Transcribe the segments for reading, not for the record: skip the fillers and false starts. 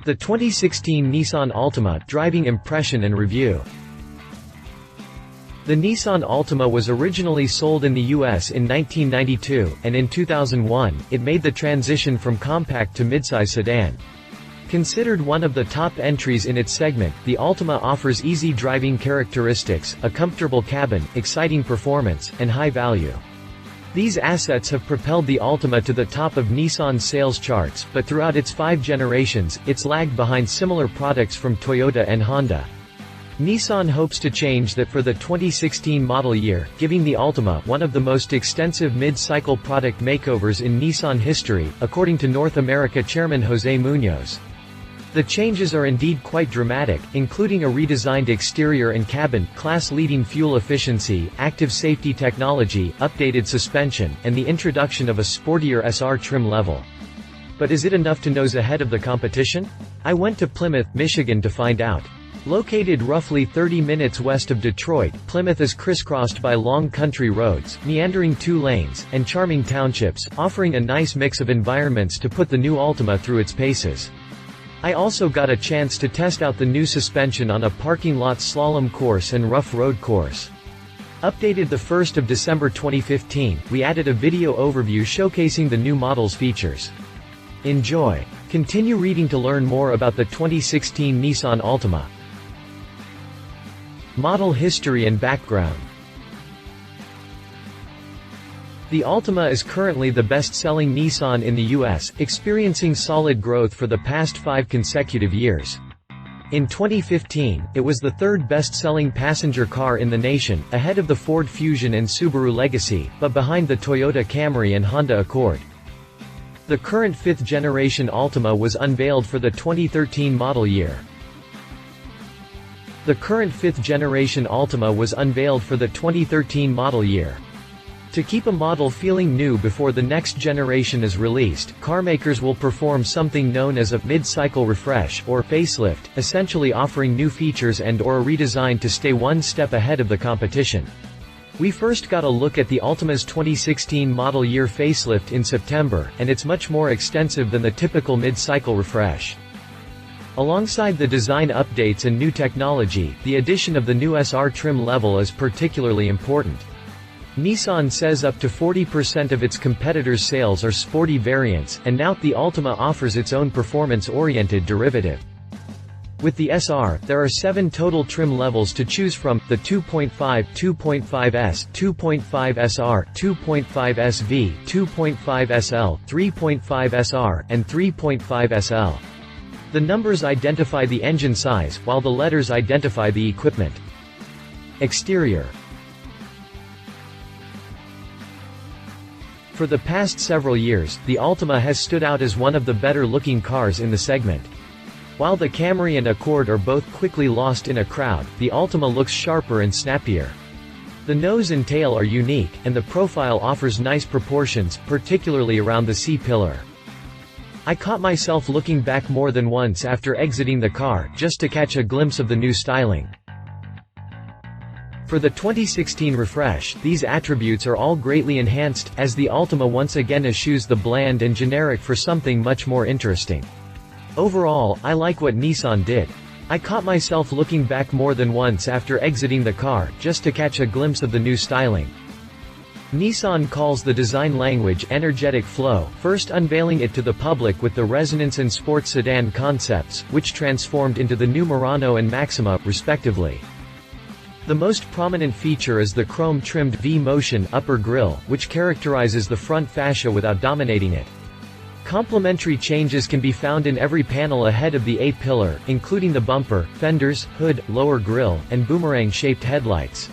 The 2016 Nissan Altima driving impression and review. The Nissan Altima was originally sold in the US in 1992, and in 2001, it made the transition from compact to midsize sedan. Considered one of the top entries in its segment, the Altima offers easy driving characteristics, a comfortable cabin, exciting performance, and high value. These assets have propelled the Altima to the top of Nissan's sales charts, but throughout its 5 generations, it's lagged behind similar products from Toyota and Honda. Nissan hopes to change that for the 2016 model year, giving the Altima one of the most extensive mid-cycle product makeovers in Nissan history, according to North America chairman José Muñoz. The changes are indeed quite dramatic, including a redesigned exterior and cabin, class-leading fuel efficiency, active safety technology, updated suspension, and the introduction of a sportier SR trim level. But is it enough to nose ahead of the competition? I went to Plymouth, Michigan to find out. Located roughly 30 minutes west of Detroit, Plymouth is crisscrossed by long country roads, meandering 2 lanes, and charming townships, offering a nice mix of environments to put the new Altima through its paces. I also got a chance to test out the new suspension on a parking lot slalom course and rough road course. Updated the 1st of December 2015, we added a video overview showcasing the new model's features. Enjoy. Continue reading to learn more about the 2016 Nissan Altima. Model history and background. The Altima is currently the best-selling Nissan in the US, experiencing solid growth for the past 5 consecutive years. In 2015, it was the 3rd best-selling passenger car in the nation, ahead of the Ford Fusion and Subaru Legacy, but behind the Toyota Camry and Honda Accord. The current 5th-generation Altima was unveiled for the 2013 model year. The current 5th-generation Altima was unveiled for the 2013 model year. To keep a model feeling new before the next generation is released, carmakers will perform something known as a mid-cycle refresh or facelift, essentially offering new features and/or a redesign to stay one step ahead of the competition. We first got a look at the Altima's 2016 model year facelift in September, and it's much more extensive than the typical mid-cycle refresh. Alongside the design updates and new technology, the addition of the new SR trim level is particularly important. Nissan says up to 40% of its competitors' sales are sporty variants, and now the Altima offers its own performance-oriented derivative. With the SR, there are 7 total trim levels to choose from: the 2.5, 2.5S, 2.5 SR, 2.5 SV, 2.5 SL, 3.5 SR, and 3.5 SL. The numbers identify the engine size, while the letters identify the equipment. Exterior. For the past several years, the Altima has stood out as one of the better-looking cars in the segment. While the Camry and Accord are both quickly lost in a crowd, the Altima looks sharper and snappier. The nose and tail are unique, and the profile offers nice proportions, particularly around the C-pillar. I caught myself looking back more than once after exiting the car, just to catch a glimpse of the new styling. For the 2016 refresh, these attributes are all greatly enhanced, as the Altima once again eschews the bland and generic for something much more interesting. Overall, I like what Nissan did. I caught myself looking back more than once after exiting the car, just to catch a glimpse of the new styling. Nissan calls the design language energetic flow, first unveiling it to the public with the Resonance and Sport sedan concepts, which transformed into the new Murano and Maxima, respectively. The most prominent feature is the chrome-trimmed V-motion upper grille, which characterizes the front fascia without dominating it. Complementary changes can be found in every panel ahead of the A-pillar, including the bumper, fenders, hood, lower grille, and boomerang-shaped headlights.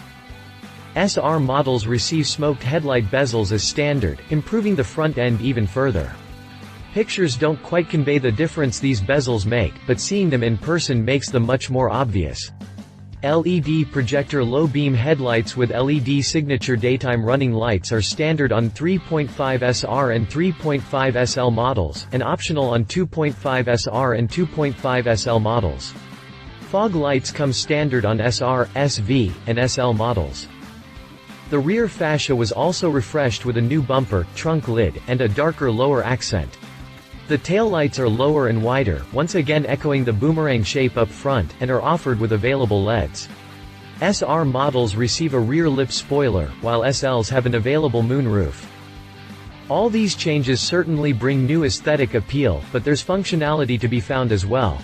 SR models receive smoked headlight bezels as standard, improving the front end even further. Pictures don't quite convey the difference these bezels make, but seeing them in person makes them much more obvious. LED projector low-beam headlights with LED signature daytime running lights are standard on 3.5 SR and 3.5 SL models, and optional on 2.5 SR and 2.5 SL models. Fog lights come standard on SR, SV, and SL models. The rear fascia was also refreshed with a new bumper, trunk lid, and a darker lower accent. The taillights are lower and wider, once again echoing the boomerang shape up front, and are offered with available LEDs. SR models receive a rear lip spoiler, while SLs have an available moonroof. All these changes certainly bring new aesthetic appeal, but there's functionality to be found as well.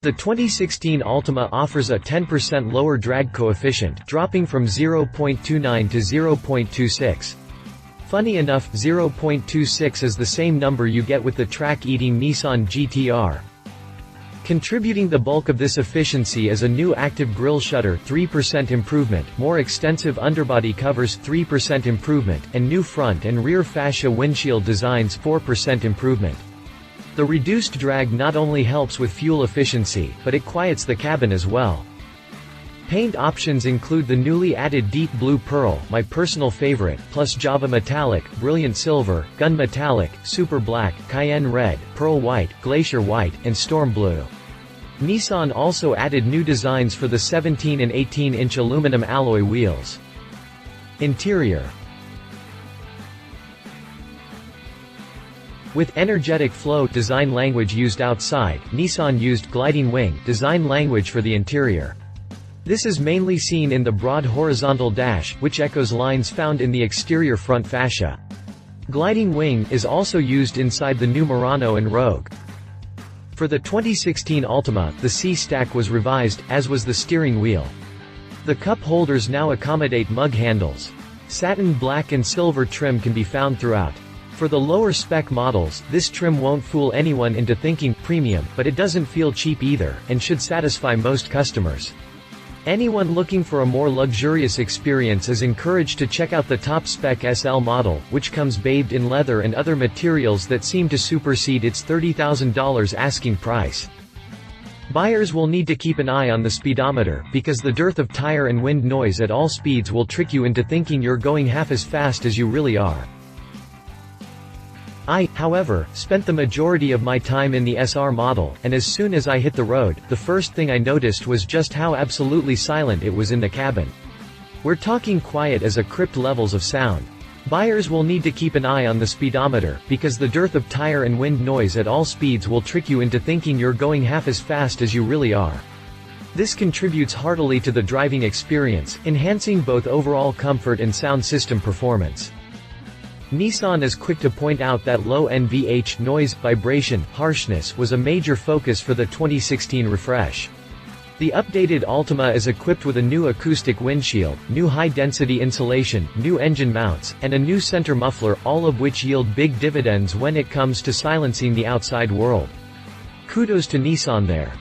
The 2016 Altima offers a 10% lower drag coefficient, dropping from 0.29 to 0.26. Funny enough, 0.26 is the same number you get with the track-eating Nissan GT-R. Contributing the bulk of this efficiency is a new active grille shutter 3% improvement, more extensive underbody covers 3% improvement, and new front and rear fascia windshield designs 4% improvement. The reduced drag not only helps with fuel efficiency, but it quiets the cabin as well. Paint options include the newly added deep blue pearl, my personal favorite, plus Java metallic, brilliant silver, gun metallic, super black, cayenne red, pearl white, glacier white, and storm blue. Nissan also added new designs for the 17 and 18-inch aluminum alloy wheels. Interior. With energetic flow design language used outside, Nissan used gliding wing design language for the interior. This is mainly seen in the broad horizontal dash, which echoes lines found in the exterior front fascia. Gliding wing is also used inside the new Murano and Rogue. For the 2016 Altima, the C-stack was revised, as was the steering wheel. The cup holders now accommodate mug handles. Satin black and silver trim can be found throughout. For the lower spec models, this trim won't fool anyone into thinking premium, but it doesn't feel cheap either, and should satisfy most customers. Anyone looking for a more luxurious experience is encouraged to check out the top-spec SL model, which comes bathed in leather and other materials that seem to supersede its $30,000 asking price. Buyers will need to keep an eye on the speedometer, because the dearth of tire and wind noise at all speeds will trick you into thinking you're going half as fast as you really are. I, however, spent the majority of my time in the SR model, and as soon as I hit the road, the first thing I noticed was just how absolutely silent it was in the cabin. We're talking quiet as a crypt levels of sound. Buyers will need to keep an eye on the speedometer, because the dearth of tire and wind noise at all speeds will trick you into thinking you're going half as fast as you really are. This contributes heartily to the driving experience, enhancing both overall comfort and sound system performance. Nissan is quick to point out that low NVH noise, vibration, harshness was a major focus for the 2016 refresh. The updated Altima is equipped with a new acoustic windshield, new high-density insulation, new engine mounts, and a new center muffler, all of which yield big dividends when it comes to silencing the outside world. Kudos to Nissan there.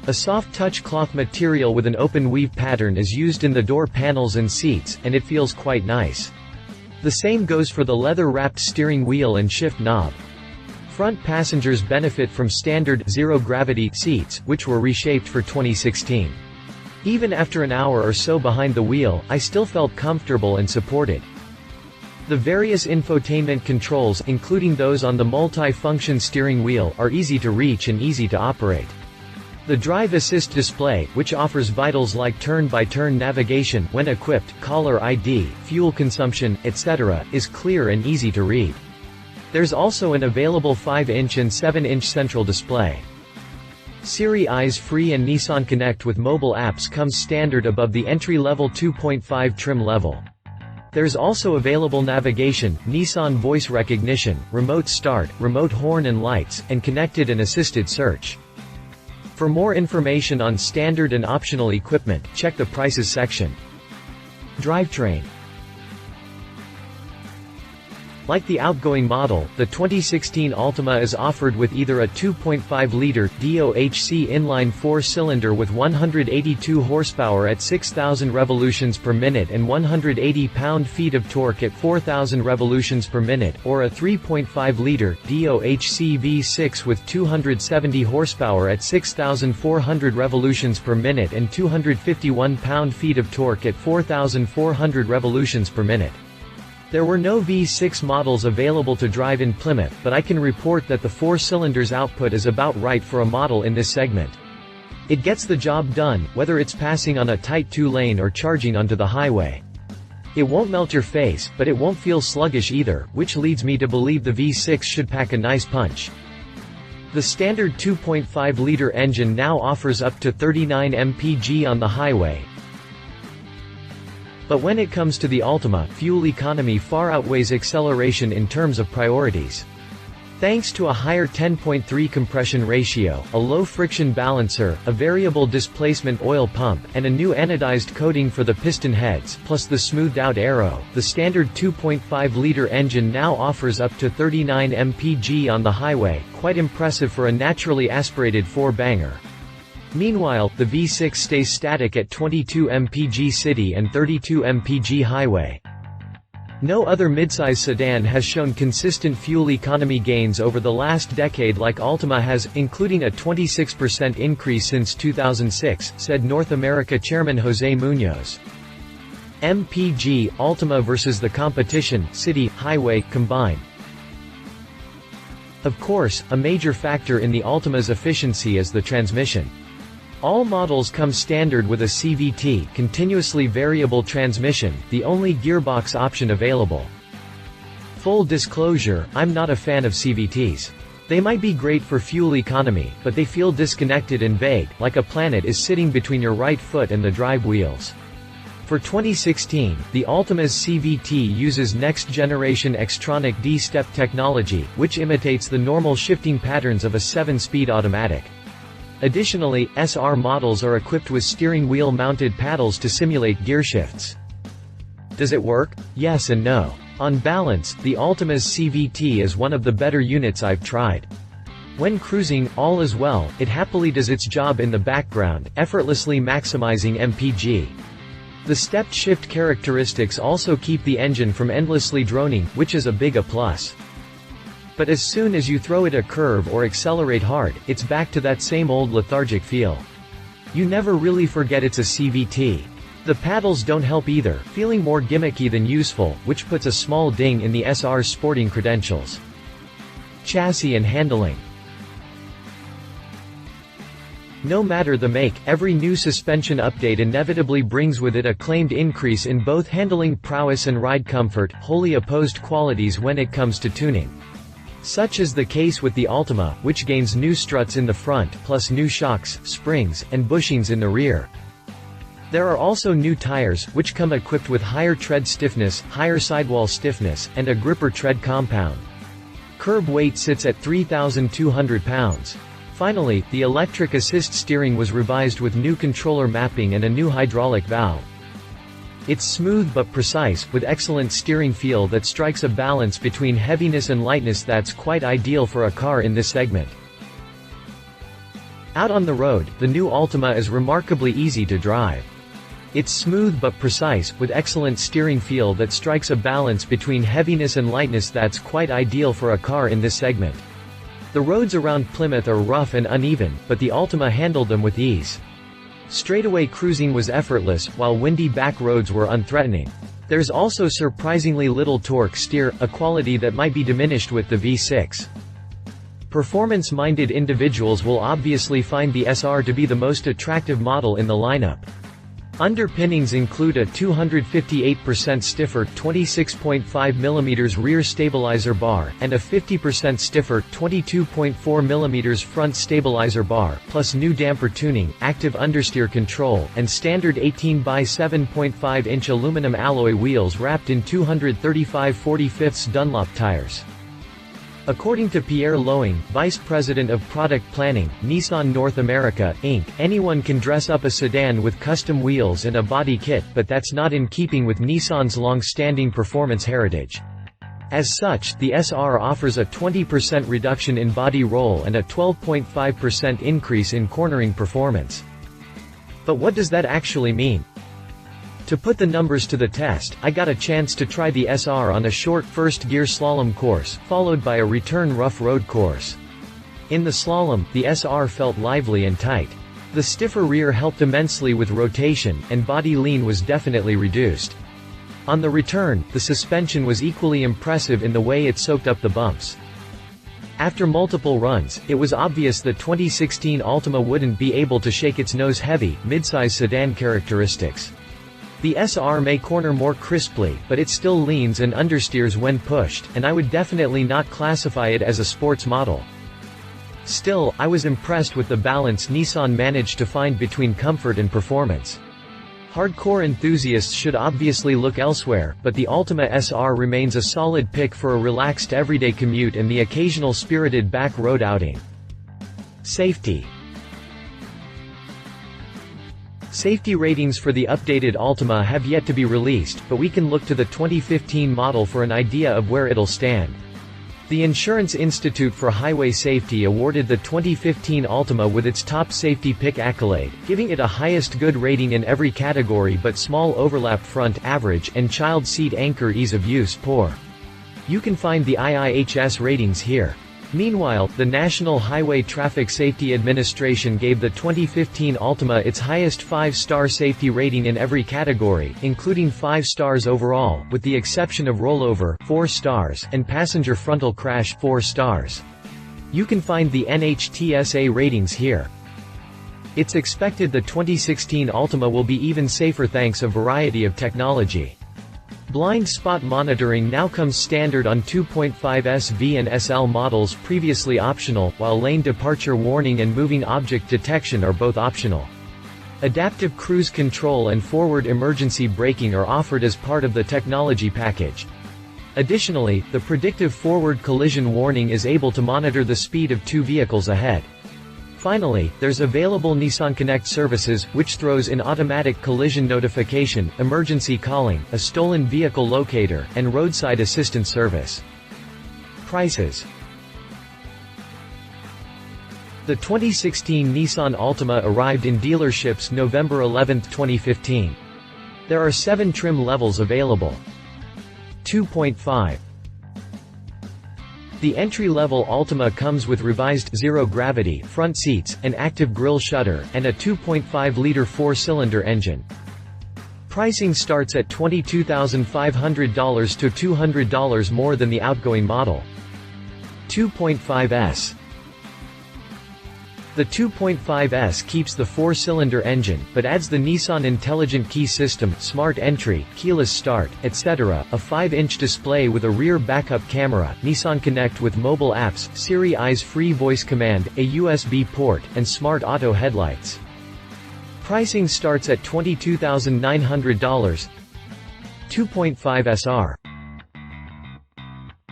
A soft touch cloth material with an open weave pattern is used in the door panels and seats, and it feels quite nice. The same goes for the leather-wrapped steering wheel and shift knob. Front passengers benefit from standard, zero-gravity seats, which were reshaped for 2016. Even after an hour or so behind the wheel, I still felt comfortable and supported. The various infotainment controls, including those on the multi-function steering wheel, are easy to reach and easy to operate. The Drive Assist display, which offers vitals like turn-by-turn navigation when equipped, caller ID, fuel consumption, etc., is clear and easy to read. There's also an available 5-inch and 7-inch central display. Siri Eyes Free and Nissan Connect with mobile apps comes standard above the entry-level 2.5 trim level. There's also available navigation, Nissan voice recognition, remote start, remote horn and lights, and connected and assisted search. For more information on standard and optional equipment, check the prices section. Drivetrain. Like the outgoing model, the 2016 Altima is offered with either a 2.5-liter DOHC inline 4-cylinder with 182 horsepower at 6,000 revolutions per minute and 180 pound-feet of torque at 4,000 revolutions per minute, or a 3.5-liter DOHC V6 with 270 horsepower at 6,400 revolutions per minute and 251 pound-feet of torque at 4,400 revolutions per minute. There were no V6 models available to drive in Plymouth, but I can report that the 4 cylinders output is about right for a model in this segment. It gets the job done, whether it's passing on a tight 2-lane or charging onto the highway. It won't melt your face, but it won't feel sluggish either, which leads me to believe the V6 should pack a nice punch. The standard 2.5-liter engine now offers up to 39 mpg on the highway. But when it comes to the Altima, fuel economy far outweighs acceleration in terms of priorities. Thanks to a higher 10.3 compression ratio, a low-friction balancer, a variable displacement oil pump, and a new anodized coating for the piston heads, plus the smoothed-out aero, the standard 2.5-liter engine now offers up to 39 mpg on the highway, quite impressive for a naturally aspirated four-banger. Meanwhile, the V6 stays static at 22 mpg city and 32 mpg highway. No other midsize sedan has shown consistent fuel economy gains over the last decade like Altima has, including a 26% increase since 2006, said North America Chairman José Muñoz. MPG, Altima versus the competition, city, highway, combined. Of course, a major factor in the Altima's efficiency is the transmission. All models come standard with a CVT, continuously variable transmission, the only gearbox option available. Full disclosure, I'm not a fan of CVTs. They might be great for fuel economy, but they feel disconnected and vague, like a planet is sitting between your right foot and the drive wheels. For 2016, the Altima's CVT uses next-generation Xtronic D-step technology, which imitates the normal shifting patterns of a 7-speed automatic. Additionally, SR models are equipped with steering wheel-mounted paddles to simulate gear shifts. Does it work? Yes and no. On balance, the Altima's CVT is one of the better units I've tried. When cruising, all is well, it happily does its job in the background, effortlessly maximizing MPG. The stepped shift characteristics also keep the engine from endlessly droning, which is a big plus. But as soon as you throw it a curve or accelerate hard, it's back to that same old lethargic feel. You never really forget it's a CVT. The paddles don't help either, feeling more gimmicky than useful, which puts a small ding in the SR's sporting credentials. Chassis and handling. No matter the make, every new suspension update inevitably brings with it a claimed increase in both handling prowess and ride comfort, wholly opposed qualities when it comes to tuning. Such is the case with the Altima, which gains new struts in the front, plus new shocks, springs, and bushings in the rear. There are also new tires, which come equipped with higher tread stiffness, higher sidewall stiffness, and a gripper tread compound. Curb weight sits at 3,200 pounds. Finally, the electric assist steering was revised with new controller mapping and a new hydraulic valve. It's smooth but precise, with excellent steering feel that strikes a balance between heaviness and lightness that's quite ideal for a car in this segment. Out on the road, the new Altima is remarkably easy to drive. It's smooth but precise, with excellent steering feel that strikes a balance between heaviness and lightness that's quite ideal for a car in this segment. The roads around Plymouth are rough and uneven, but the Altima handled them with ease. Straightaway cruising was effortless, while windy back roads were unthreatening. There's also surprisingly little torque steer, a quality that might be diminished with the V6. Performance-minded individuals will obviously find the SR to be the most attractive model in the lineup. Underpinnings include a 258% stiffer 26.5mm rear stabilizer bar, and a 50% stiffer 22.4mm front stabilizer bar, plus new damper tuning, active understeer control, and standard 18 by 7.5-inch aluminum alloy wheels wrapped in 235/45 Dunlop tires. According to Pierre Loing, Vice President of Product Planning, Nissan North America, Inc., anyone can dress up a sedan with custom wheels and a body kit, but that's not in keeping with Nissan's long-standing performance heritage. As such, the SR offers a 20% reduction in body roll and a 12.5% increase in cornering performance. But what does that actually mean? To put the numbers to the test, I got a chance to try the SR on a short first-gear slalom course, followed by a return rough road course. In the slalom, the SR felt lively and tight. The stiffer rear helped immensely with rotation, and body lean was definitely reduced. On the return, the suspension was equally impressive in the way it soaked up the bumps. After multiple runs, it was obvious that 2016 Altima wouldn't be able to shake its nose heavy, midsize sedan characteristics. The SR may corner more crisply, but it still leans and understeers when pushed, and I would definitely not classify it as a sports model. Still, I was impressed with the balance Nissan managed to find between comfort and performance. Hardcore enthusiasts should obviously look elsewhere, but the Altima SR remains a solid pick for a relaxed everyday commute and the occasional spirited back road outing. Safety. Safety ratings for the updated Altima have yet to be released, but we can look to the 2015 model for an idea of where it'll stand. The Insurance Institute for Highway Safety awarded the 2015 Altima with its top safety pick accolade, giving it a highest good rating in every category but small overlap front average and child seat anchor ease of use poor. You can find the IIHS ratings here. Meanwhile, the National Highway Traffic Safety Administration gave the 2015 Altima its highest 5-star safety rating in every category, including 5 stars overall, with the exception of rollover 4 stars and passenger frontal crash 4 stars. You can find the NHTSA ratings here. It's expected the 2016 Altima will be even safer thanks to a variety of technology. Blind spot monitoring now comes standard on 2.5 SV and SL models, previously optional, while lane departure warning and moving object detection are both optional. Adaptive cruise control and forward emergency braking are offered as part of the technology package. Additionally, the predictive forward collision warning is able to monitor the speed of 2 vehicles ahead. Finally, there's available Nissan Connect services, which throws in automatic collision notification, emergency calling, a stolen vehicle locator, and roadside assistance service. Prices. The 2016 Nissan Altima arrived in dealerships November 11, 2015. There are 7 trim levels available. 2.5. The entry-level Altima comes with revised zero-gravity front seats, an active grille shutter, and a 2.5-liter 4-cylinder engine. Pricing starts at $22,500 to $200 more than the outgoing model. 2.5S. The 2.5S keeps the 4-cylinder engine, but adds the Nissan Intelligent Key System, Smart Entry, Keyless Start, etc., a 5-inch display with a rear backup camera, Nissan Connect with mobile apps, Siri Eyes-free voice command, a USB port, and smart auto headlights. Pricing starts at $22,900. 2.5 SR.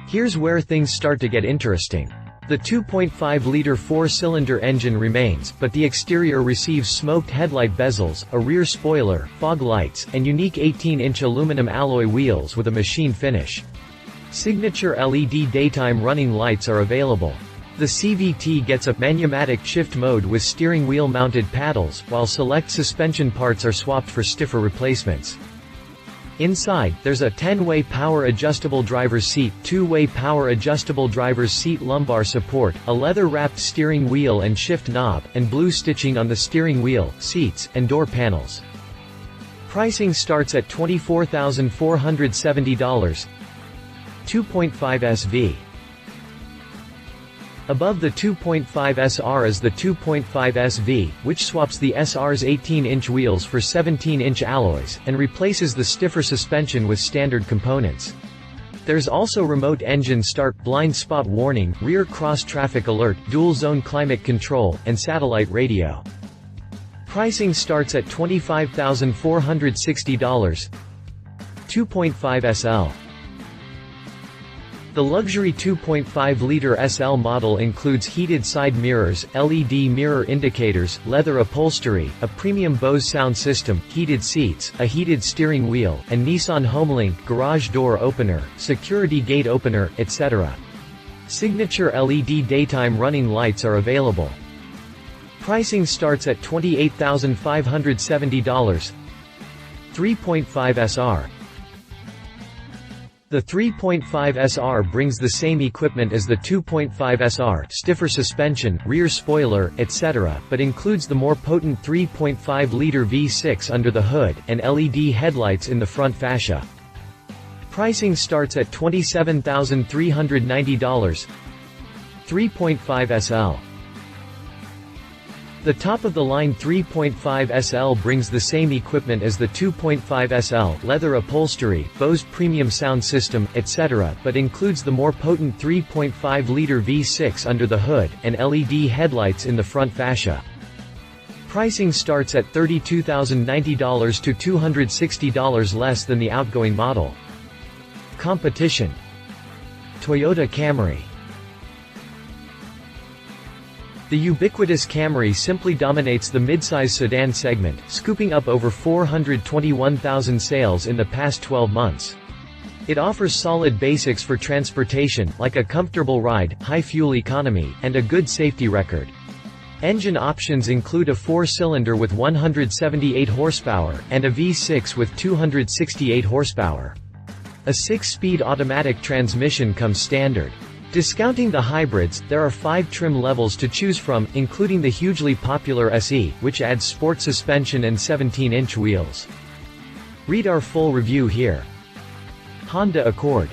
Here's where things start to get interesting. The 2.5-liter 4-cylinder engine remains, but the exterior receives smoked headlight bezels, a rear spoiler, fog lights, and unique 18-inch aluminum alloy wheels with a machine finish. Signature LED daytime running lights are available. The CVT gets a manumatic shift mode with steering wheel mounted paddles, while select suspension parts are swapped for stiffer replacements. Inside, there's a 10-way power adjustable driver's seat, 2-way power adjustable driver's seat lumbar support, a leather-wrapped steering wheel and shift knob, and blue stitching on the steering wheel, seats, and door panels. Pricing starts at $24,470. 2.5 SV. Above the 2.5 SR is the 2.5 SV, which swaps the SR's 18-inch wheels for 17-inch alloys, and replaces the stiffer suspension with standard components. There's also remote engine start, blind spot warning, rear cross traffic alert, dual zone climate control, and satellite radio. Pricing starts at $25,460. 2.5 SL. The luxury 2.5-liter SL model includes heated side mirrors, LED mirror indicators, leather upholstery, a premium Bose sound system, heated seats, a heated steering wheel, and Nissan HomeLink garage door opener, security gate opener, etc. Signature LED daytime running lights are available. Pricing starts at $28,570. 3.5 SR. The 3.5 SR brings the same equipment as the 2.5 SR, stiffer suspension, rear spoiler, etc., but includes the more potent 3.5-liter V6 under the hood, and LED headlights in the front fascia. Pricing starts at $27,390. 3.5 SL. The top-of-the-line 3.5 SL brings the same equipment as the 2.5 SL, leather upholstery, Bose premium sound system, etc., but includes the more potent 3.5-liter V6 under the hood, and LED headlights in the front fascia. Pricing starts at $32,090 to $260 less than the outgoing model. Competition: Toyota Camry. The ubiquitous Camry simply dominates the midsize sedan segment, scooping up over 421,000 sales in the past 12 months. It offers solid basics for transportation, like a comfortable ride, high fuel economy, and a good safety record. Engine options include a 4-cylinder with 178 horsepower, and a V6 with 268 horsepower. A 6-speed automatic transmission comes standard. Discounting the hybrids, there are 5 trim levels to choose from, including the hugely popular SE, which adds sport suspension and 17-inch wheels. Read our full review here. Honda Accord.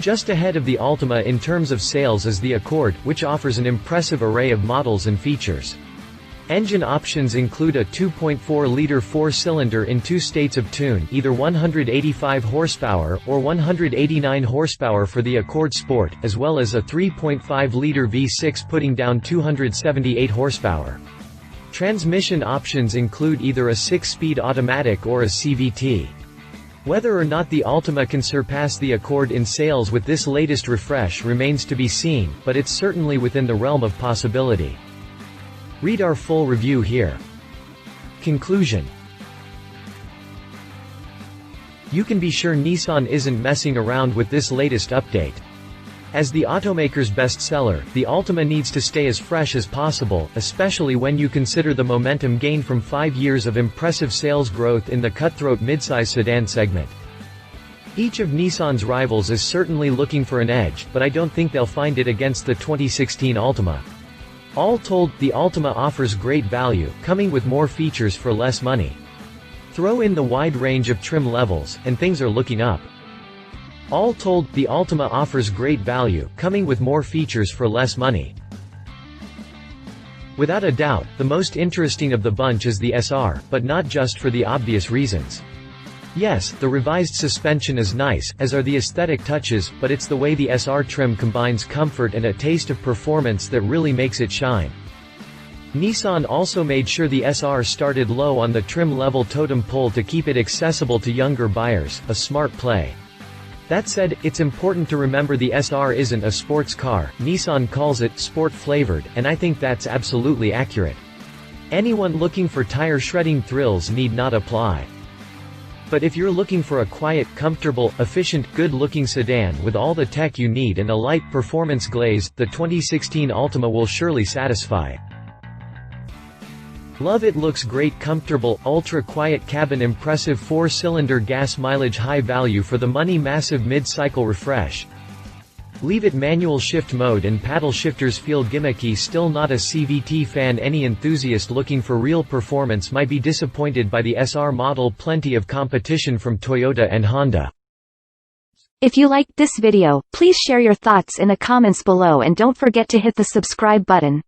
Just ahead of the Altima in terms of sales is the Accord, which offers an impressive array of models and features. Engine options include a 2.4-liter 4-cylinder in 2 states of tune, either 185 horsepower or 189 horsepower for the Accord Sport, as well as a 3.5-liter V6 putting down 278 horsepower. Transmission options include either a 6-speed automatic or a CVT. Whether or not the Altima can surpass the Accord in sales with this latest refresh remains to be seen, but it's certainly within the realm of possibility. Read our full review here. Conclusion. You can be sure Nissan isn't messing around with this latest update. As the automaker's bestseller, the Altima needs to stay as fresh as possible, especially when you consider the momentum gained from 5 years of impressive sales growth in the cutthroat midsize sedan segment. Each of Nissan's rivals is certainly looking for an edge, but I don't think they'll find it against the 2016 Altima. All told, the Altima offers great value, coming with more features for less money. Throw in the wide range of trim levels, and things are looking up. All told, the Altima offers great value, coming with more features for less money. Without a doubt, the most interesting of the bunch is the SR, but not just for the obvious reasons. Yes, the revised suspension is nice, as are the aesthetic touches, but it's the way the SR trim combines comfort and a taste of performance that really makes it shine. Nissan also made sure the SR started low on the trim level totem pole to keep it accessible to younger buyers, a smart play. That said, it's important to remember the SR isn't a sports car. Nissan calls it sport-flavored, and I think that's absolutely accurate. Anyone looking for tire-shredding thrills need not apply. But if you're looking for a quiet, comfortable, efficient, good-looking sedan with all the tech you need and a light performance glaze, the 2016 Altima will surely satisfy. Love it. Looks great, comfortable, ultra-quiet cabin, impressive 4-cylinder gas mileage, high value for the money, massive mid-cycle refresh. Leave it manual shift mode and paddle shifters feel gimmicky. Still not a CVT fan? Any enthusiast looking for real performance might be disappointed by the SR model. Plenty of competition from Toyota and Honda. If you liked this video, please share your thoughts in the comments below and don't forget to hit the subscribe button.